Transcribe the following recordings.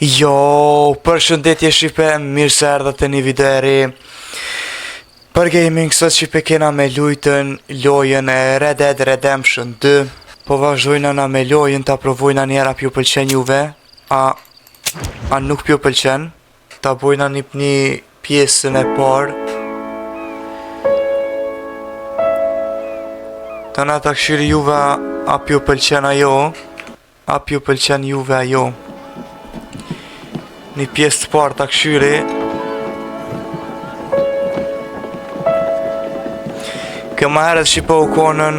Jo, përshëndetje Shqipe, mirë se erdhët të një video e ri. Për gaming, sot Shqipe kena me lujtën lojën e Red Dead Redemption 2. Po vazhdojna na me lojën, ta provojna njera pju pëlqen juve, a nuk pju pëlqen. Ta bojna një pjesën e parë. Ta na ta këshiri juve a pju pëlqen ajo, a pju pëlqen juve ajo. Një pjesë të parë të këshyri. Këma herët Shqipo u konën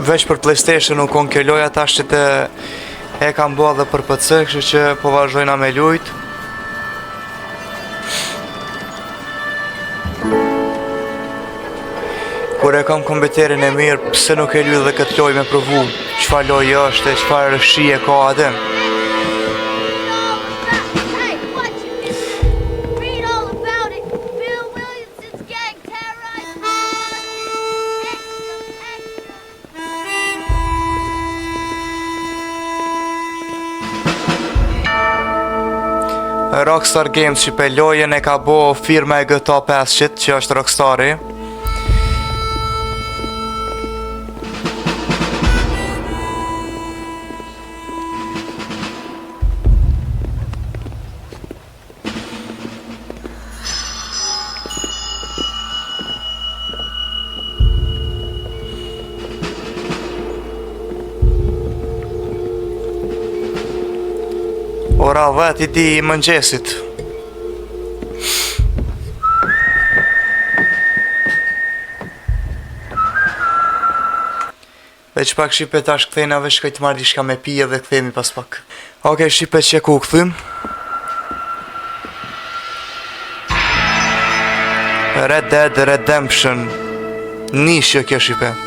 veç për PlayStation u konë kjo loja, ta që të e kam bua dhe për PC, kështu që po vazhdojna me lujt. Kur e kam komputerin e mirë, pse nuk e lujt dhe këtë loj me provu çfarë lojë është e çfarë rëshie ka atë. Rockstar Games që pe lojën e ka bo firma e GTA 500 që është Rockstari. Ora vet I di mëngjesit. Veç pak Shqipe tash këthejna veç kajtë marrë dishka me pije dhe këthejmi pas pak. Oke Shqipe që ku këthym. Red Dead Redemption. Nishë kjo Shqipe.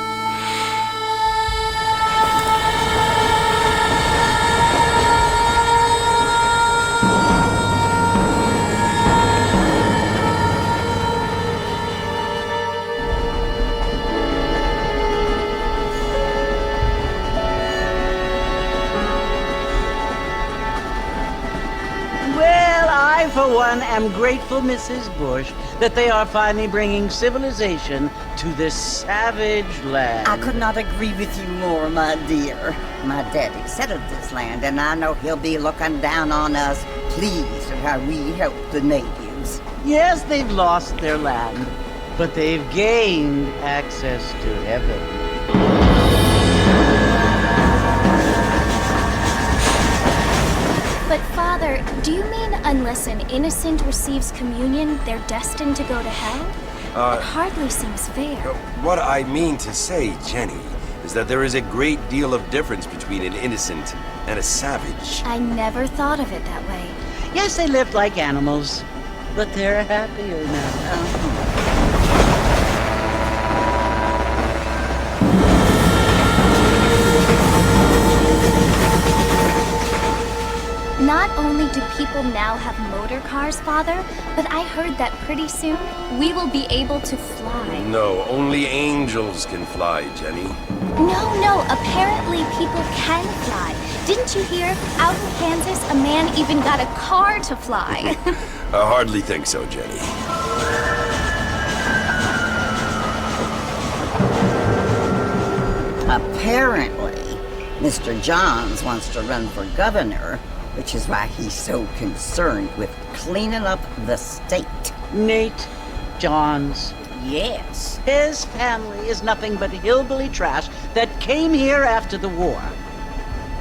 For one, am grateful, Mrs. Bush, that they are finally bringing civilization to this savage land. I could not agree with you more, my dear. My daddy settled this land, and I know he'll be looking down on us, pleased at how we help the natives. Yes, they've lost their land, but they've gained access to heaven. But Father, do you mean unless an innocent receives communion, they're destined to go to hell? It hardly seems fair. What I mean to say, Jenny, is that there is a great deal of difference between an innocent and a savage. I never thought of it that way. Yes, they lived like animals, but they're happier now. Not only do people now have motor cars, Father, but I heard that pretty soon we will be able to fly. No, only angels can fly, Jenny. No, apparently people can fly. Didn't you hear? Out in Kansas, a man even got a car to fly. I hardly think so, Jenny. Apparently, Mr. Johns wants to run for governor, which is why he's so concerned with cleaning up the state. Nate Johns. Yes. His family is nothing but hillbilly trash that came here after the war.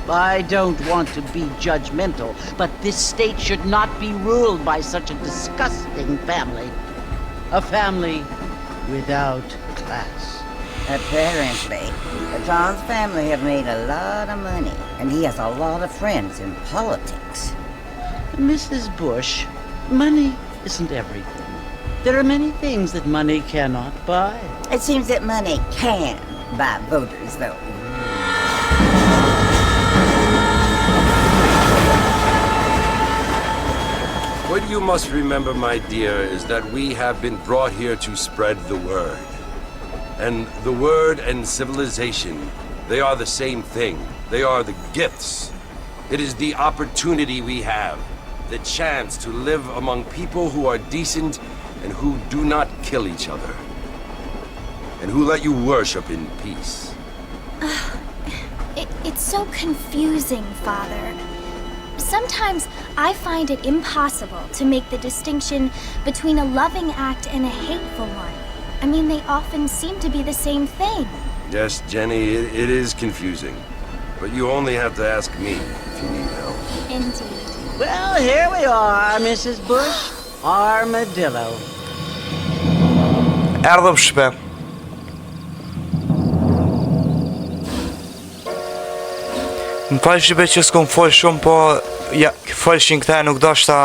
I don't want to be judgmental, but this state should not be ruled by such a disgusting family. A family without class. Apparently, the Johns family have made a lot of money, and he has a lot of friends in politics. Mrs. Bush, money isn't everything. There are many things that money cannot buy. It seems that money can buy voters, though. What you must remember, my dear, is that we have been brought here to spread the word. And the word and civilization, they are the same thing. They are the gifts It is the opportunity we have, the chance to live among people who are decent and who do not kill each other, and who let you worship in peace. It's so confusing, Father. Sometimes I find it impossible to make the distinction between a loving act and a hateful one. I mean, they often seem to be the same thing. Yes, Jenny, it is confusing. But you only have to ask me if you need help. Indeed. Well, here we are, Mrs. Bush. Armadillo. Erdhëm shpe. Më falë shqipe që s'kom folë shumë, po ja, folëshin këta nuk dashta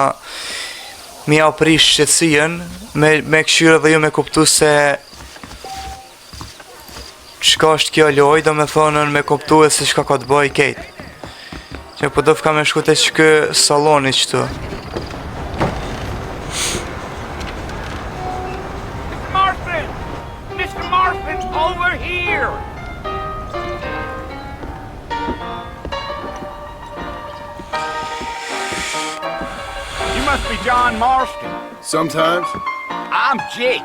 mi ja prish shqetsien, me këshyre dhe ju me kuptu se çka është kjo loj, do me thonën me kuptu e se çka ka të bëj kejt. Që po do fka me shku të që saloni qëtu. Mr. Marfin's over here! You must be John Marston. Sometimes. I'm Jake.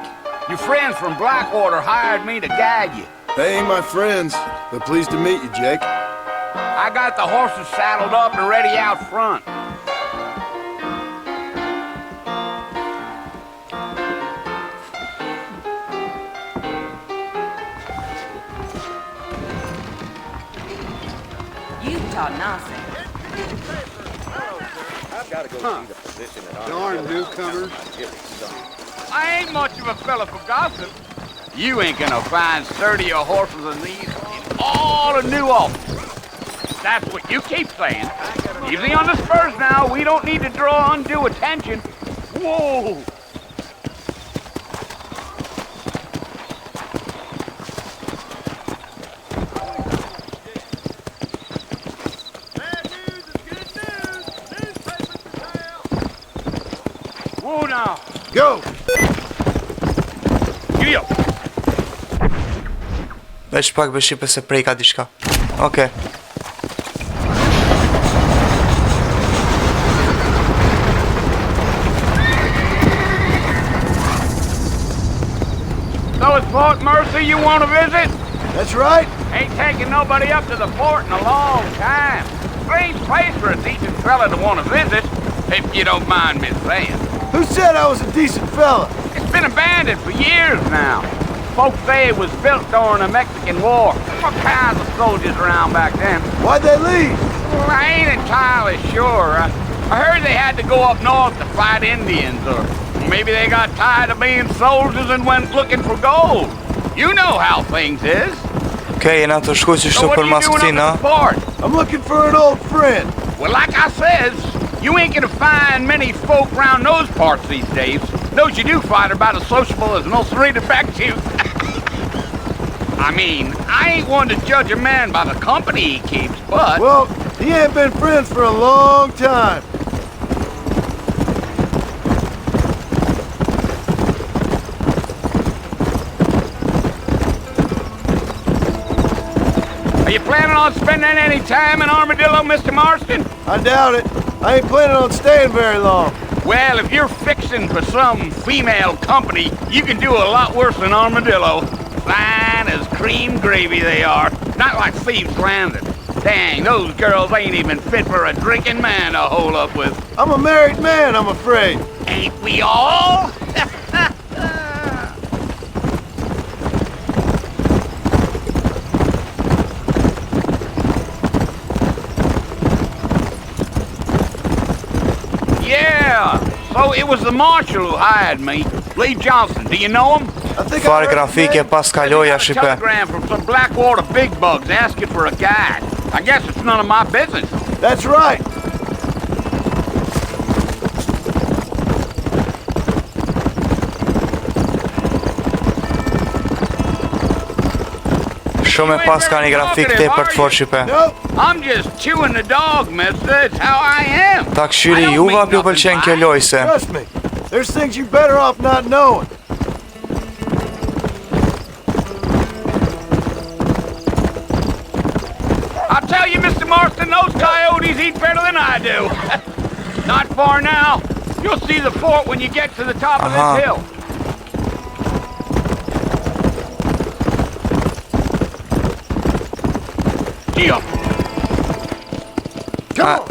Your friends from Blackwater hired me to guide you. They ain't my friends, but pleased to meet you, Jake. I got the horses saddled up and ready out front. You talk nonsense. Darn newcomers. I ain't much of a fella for gossip. You ain't gonna find sturdier horses than these in all of New Orleans. That's what you keep saying. Easy on the spurs now. We don't need to draw undue attention. Whoa! Whoa now. Go! Yeah. Veç pak be shipe se prej ka diçka. Okej. So it's Fort Mercer you want to visit? That's right. Ain't taking nobody up to the fort in a long time. Strange place for a decent fella to want to visit, if you don't mind me saying. Who said I was a decent fella? It's been abandoned for years now. Folks say it was built during the Mexican War. What kinds of soldiers around back then? Why'd they leave? Well, I ain't entirely sure. I heard they had to go up north to fight Indians, or maybe they got tired of being soldiers and went looking for gold. You know how things is. Okej, jena të shku që So shtu what për are you mas doing këti, up na? at the fort? I'm looking for an old friend. Well, like I says, you ain't gonna find many folk around those parts these days. Those you do find are about as sociable as most read back to. I mean, I ain't one to judge a man by the company he keeps, but... Well, he ain't been friends for a long time. Are you planning on spending any time in Armadillo, Mr. Marston? I doubt it. I ain't planning on staying very long. Well, if you're fixing for some female company, you can do a lot worse than Armadillo. Fine as cream gravy they are. Not like Thieves Landing. Dang, those girls ain't even fit for a drinking man to hole up with. I'm a married man, I'm afraid. Ain't we all? Yeah, so it was the marshal who hired me. Lee Johnson, do you know him? I think Farë I heard his grafike name. pas kaloja A shipe. telegram from some Blackwater big bugs asking for a guide. I guess it's none of my business. That's right. Shumë e pas ka një grafik te për të forë shipe. Nope. I'm just chewing the dog, mister. It's how I am. Ta këshyri I don't juva mean pjo nothing pëlqen by kjo it. lojse. Trust me. There's things you're better off not knowing. I I'll tell you, Mr. Marston, those coyotes eat better than I do. Not far now. You'll see the fort when you get to the top of this hill.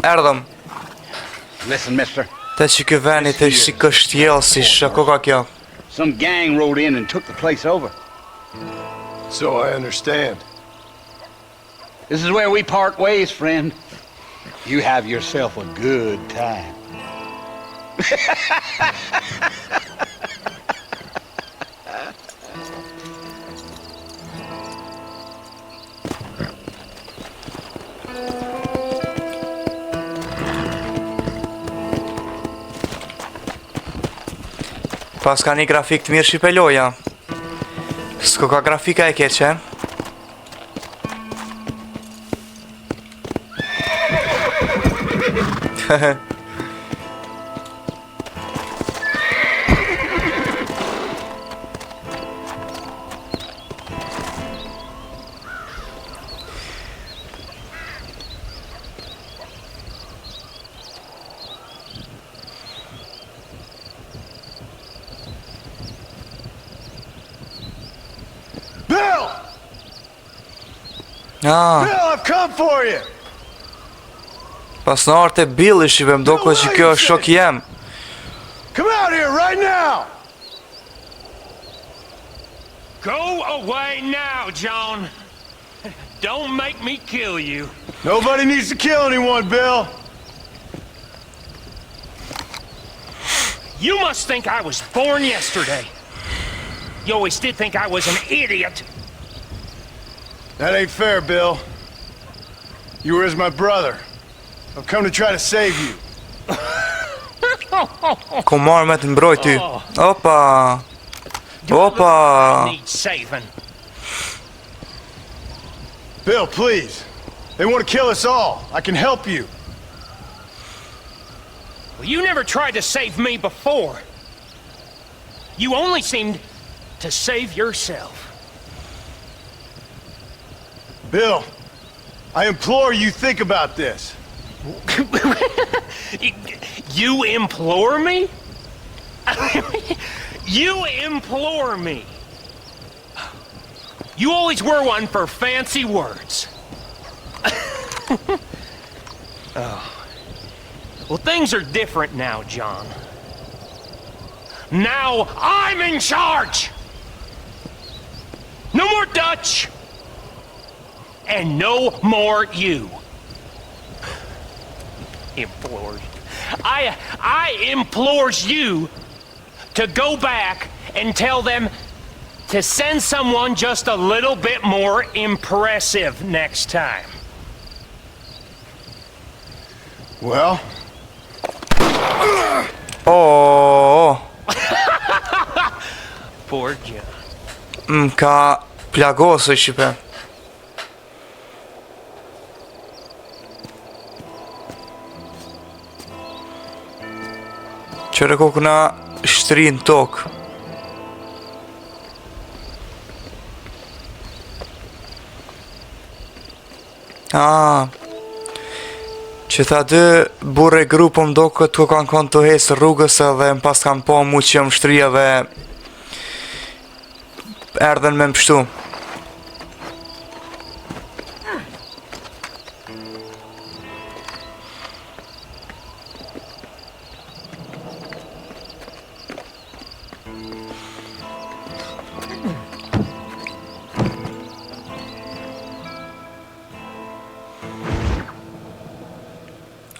Erdhëm. Listen, mister. Te që ky venit është si kështjellësish, ako ka kjo? Some gang rode in and took the place over. So I understand. This is where we part ways, friend. You have yourself a good time. Pas ka një grafik të mirë shqipeloja. S'ko ka grafika e keqe. Bill! Ah, Bill, I've come for you! pas në arte Billy shqipe më doko që kjo është shok jem. Come out here right now! Go away now, John. Don't make me kill you. Nobody needs to kill anyone, Bill. You must think I was born yesterday. You always did think I was an idiot. That ain't fair, Bill. You were as my brother. I've come to try to save you. Ku marrë me të mbroj ty. Opa. Opa. Need saving. Bill, please. They want to kill us all. I can help you. Well, you never tried to save me before. You only seemed to save yourself. Bill, I implore you, think about this. You implore me? You implore me? You always were one for fancy words. Oh. Well, things are different now, John. Now I'm in charge! No more Dutch! And no more you. Implored. I implores you to go back and tell them to send someone just a little bit more impressive next time. Well? Oh. Poor John. Ka plagosë shqipe. Qëre kokuna shtri në tokë. Që tha dy burre grupëm do këtë ku kanë konë të hesë rrugës edhe më pas kanë po mu që jam shtria dhe erdhen me më pështu.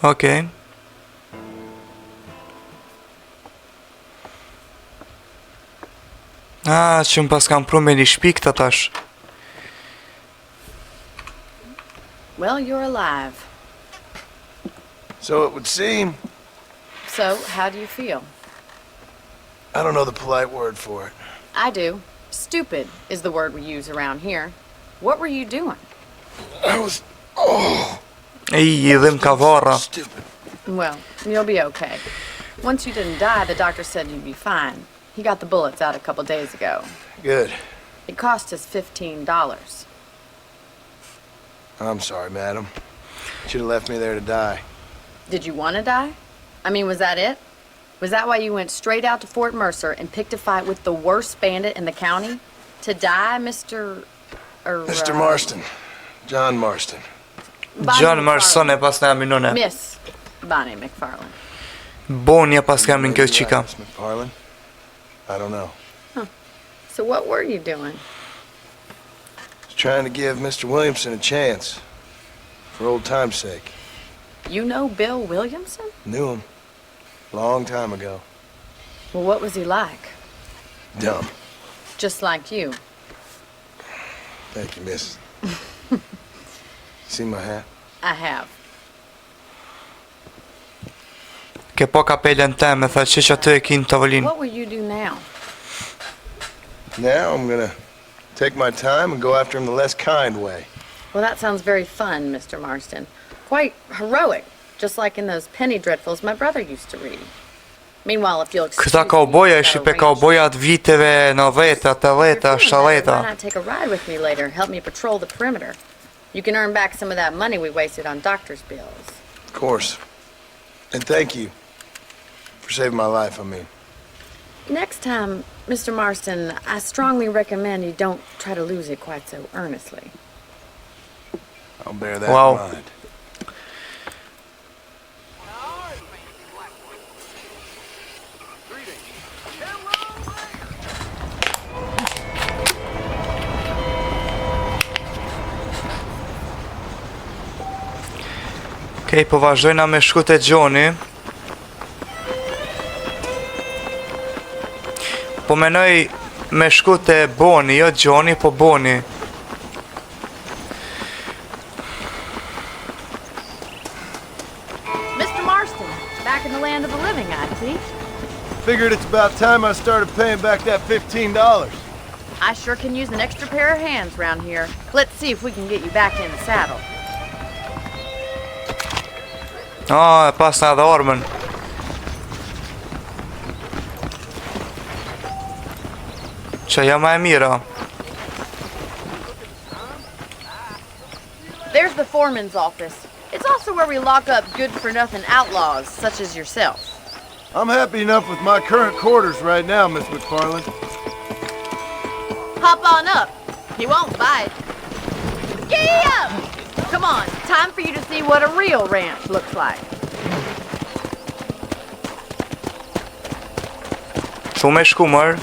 Okej. Që më pas kam pru me një shpik të tash. Well, you're alive. So it would seem. So, how do you feel? I don't know the polite word for it. I do. Stupid is the word we use around here. What were you doing? I was... I dhim ka varra. Stupid. Well, you'll be okay. Once you didn't die, the doctor said you'd be fine. He got the bullets out a couple days ago. Good. It cost us $15. I'm sorry, madam. Should have left me there to die. Did you want to die? I mean, was that it? Was that why you went straight out to Fort Mercer and picked a fight with the worst bandit in the county? To die, Mr. Mr. Marston. John Marston. John Marston e pas në emrin unë. Miss Bonnie McFarlane. Boni e pas ka emrin kjo qika. Miss McFarlane? I don't know. So what were you doing? Just trying to give Mr. Williamson a chance. For old time's sake. You know Bill Williamson? Knew him. Long time ago. Well, what was he like? Dumb. Just like you. Thank you, miss. See my hat? I have. Ke po kapelen teme, tha që aty e kin tavolinë. What will you do now? Now I'm gonna take my time and go after him the less kind way. Well, that sounds very fun, Mr. Marston. Quite heroic, just like in those penny dreadfuls my brother used to read. Meanwhile, if you'll excuse Këta kauboja ishin pe kaubojat viteve 90, 80, 70. Why not take a ride with me later? Help me patrol the perimeter. You can earn back some of that money we wasted on doctor's bills. Of course. And thank you for saving my life, I mean. Next time, Mr. Marston, I strongly recommend you don't try to lose it quite so earnestly. I'll bear that Wow. in mind. Okej, po vazhdojna me shku te Gjoni. Po menoj me shku te Boni, jo Gjoni, po Boni. Mr. Marston, back in the land of the living, I see. Figured it's about time I started paying back that $15. I sure can use an extra pair of hands around here. Let's see if we can get you back in the saddle. E pas na edhe armën. Që ja ma e mira. There's the foreman's office. It's also where we lock up good-for-nothing outlaws, such as yourself. I'm happy enough with my current quarters right now, Miss McFarlane. Hop on up. He won't bite. Giddy up! Come on, time for you to see what a real ranch looks like. Shumë e shkumër.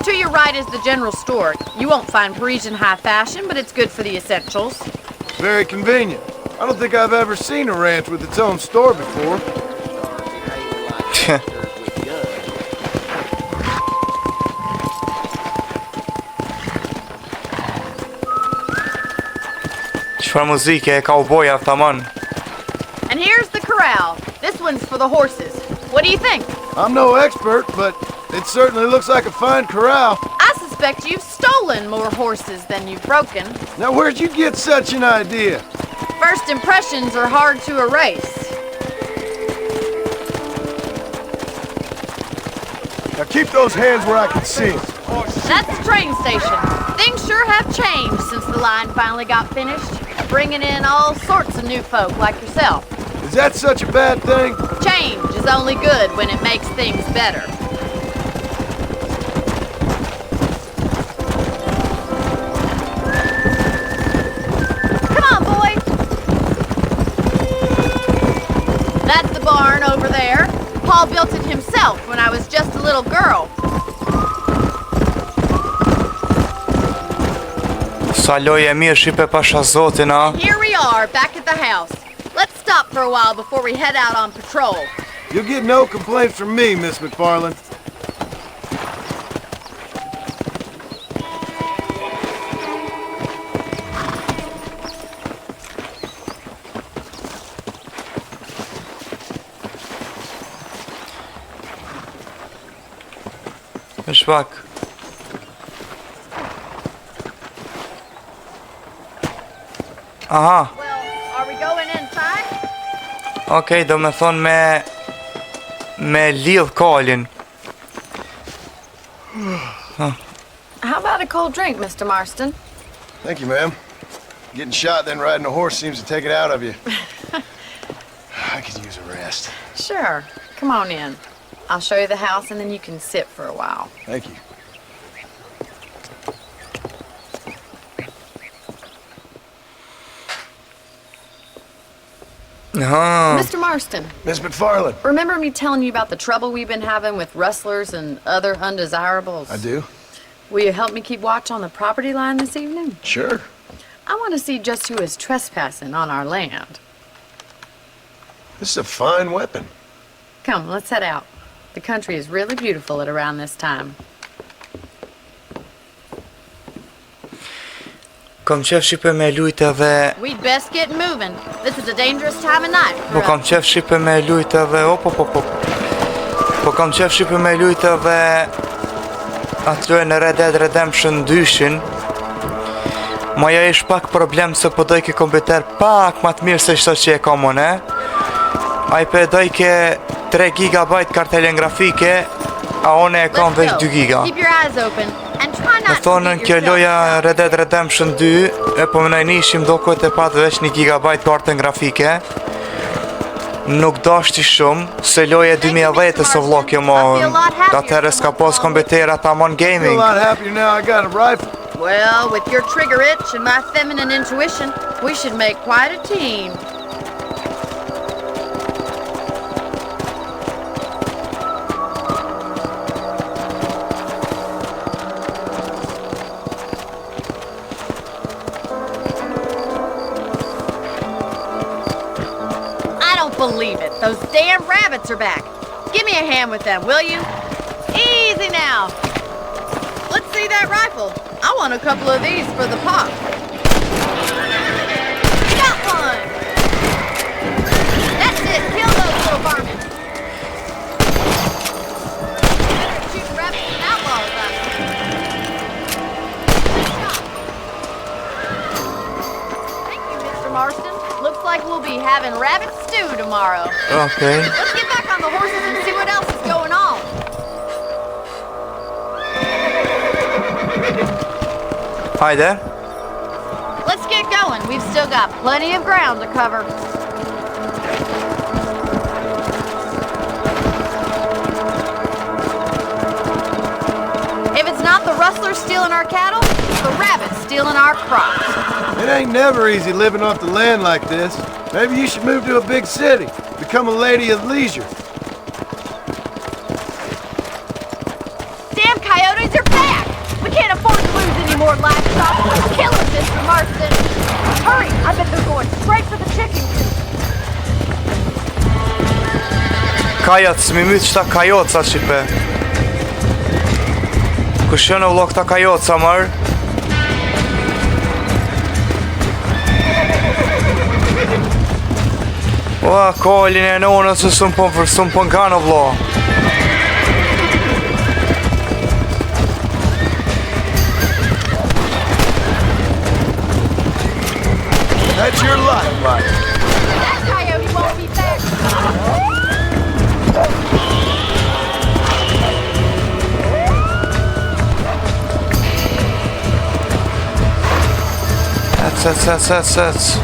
To your right is the general store. You won't find Parisian high fashion, but it's good for the essentials. Very convenient. I don't think I've ever seen a ranch with its own store before. Çfarë muzike e kauboja tamam. And here's the corral. This one's for the horses. What do you think? I'm no expert, but it certainly looks like a fine corral. I suspect you've stolen more horses than you've broken. Now, where'd you get such an idea? First impressions are hard to erase. Now, keep those hands where I can see them. That's the train station. Things sure have changed since the line finally got finished, bringing in all sorts of new folk like yourself. Is that such a bad thing? Change is only good when it makes things better. Come on, boys. That's the barn over there. Paul built it himself when I was just a little girl. Sa loje e mirë shipe pasha zotin, a? Here we are, back at the house. Let's stop for a while before we head out on patrol. You'll get no complaints from me, Miss McFarlane. Është pak. Aha. Well, are we going inside? Okej, do me thonë me lidh kalin. How about a cold drink, Mr. Marston? Thank you, ma'am. Getting shot, then riding a horse seems to take it out of you. I could use a rest. Sure. Come on in. I'll show you the house and then you can sit for a while. Thank you. Mr. Marston, Miss McFarland. remember me telling you about the trouble we've been having with rustlers and other undesirables? I do. Will you help me keep watch on the property line this evening? Sure. I want to see just who is trespassing on our land. This is a fine weapon. Come, let's head out. The country is really beautiful at around this time. Kom qef shipe me lujt edhe... We'd best get moving. This is a dangerous time of night. Po kam qef shipe me lujt edhe... Po kam qef shipe me lujt edhe... Atyre në Red Dead Redemption 2-shin. Maja ish pak problem se po dojke kompjuter pak ma të mirë se shto që e kam unë. Aj pe dojke 3 GB kartelen grafike, a one e kam veç 2 GB. Keep your eyes open and try Me not to thonën beat kjo yourself loja up. Red Dead Redemption 2 e po më nëjnishim do këtë e pat veç 1 GB kartën grafike. Nuk dashti shumë, se loja 2010 o vlog kjo mo. Atëherë s'ka pos kompjutera tamon I'm a gaming. lot happier now I got a rifle. Well, with your trigger itch and my feminine intuition, we should make quite a team. I don't believe it. Those damn rabbits are back. Give me a hand with them, will you? Easy now. Let's see that rifle. I want a couple of these for the pop. Got one! That's it. Kill those little varmints. Shooting rabbits and outlaws out here. Thank you, Mr. Marston. Looks like we'll be having rabbit stew tomorrow. Okej. Let's get back on the horses and see what else is going on. Hajde. Let's get going. We've still got plenty of ground to cover. If it's not the rustlers stealing our cattle, it's the rabbits stealing our crops. It ain't never easy living off the land like this. Maybe you should move to a big city. Become a lady of leisure. Damn coyotes are back! We can't afford to lose any more livestock. Kill them, Mr. Marston! Hurry! I bet they're going straight for the chicken coop. Kajat, s'mi myth qëta kajotca shipe. Kush janë u këta kajotca mërë? Ua, kolin e nonës se s'un po n'kano vlo. That's your life, Mike. That coyote won't be back. That's.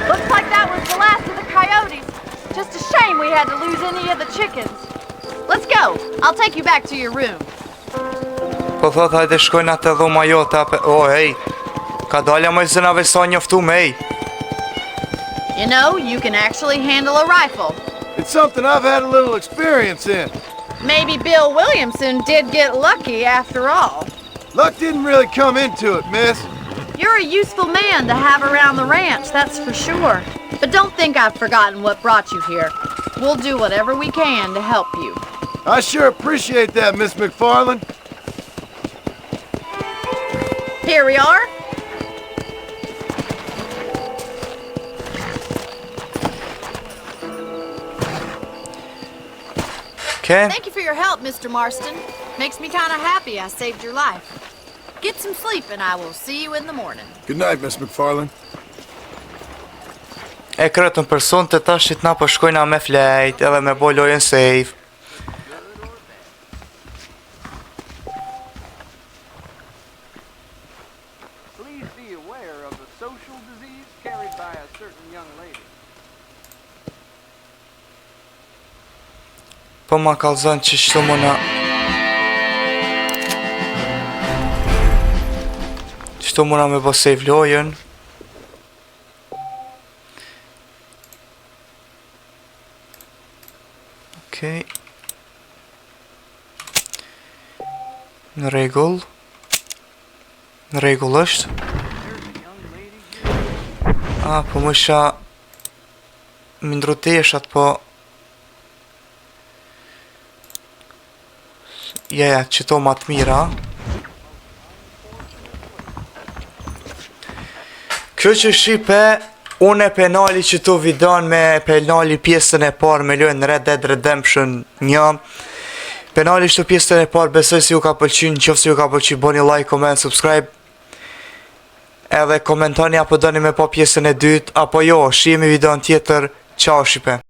Looks like that was the last of the coyotes. Just a shame we had to lose any of the chickens. Let's go. I'll take you back to your room. Po thot hajde shkojnë atë dhoma jote ape... O, hej. Ka dalja më zënave sa njoftu me, hej. You know, you can actually handle a rifle. It's something I've had a little experience in. Maybe Bill Williamson did get lucky after all. Luck didn't really come into it, miss. You're a useful man to have around the ranch, that's for sure. But don't think I've forgotten what brought you here. We'll do whatever we can to help you. I sure appreciate that, Miss McFarland. Here we are. Okay. Thank you for your help, Mr. Marston. Makes me kind of happy I saved your life. Get some sleep and I will see you in the morning. Good night, Miss McFarlane. E kretën për sonte tashit na po shkojna me flejt edhe me bo lojën save. Please be aware of the social disease carried by a certain young lady. Po ma kallzon që shtu muna me bo save lojën. Okej. Në rregull. Në rregull është. Po më isha më ndru teshat, po ja, qëto ma të mira. Kjo që shipe, unë e penali që tu vidon me penali pjesën e parë me lojën Red Dead Redemption 1. Penali shtu pjesën e parë, besoj si ju ka pëlqy, në qofë si ju ka pëlqy, boni like, comment, subscribe. Edhe komentoni apo doni me po pjesën e dytë, apo jo, shihemi videon tjetër, qao shipe.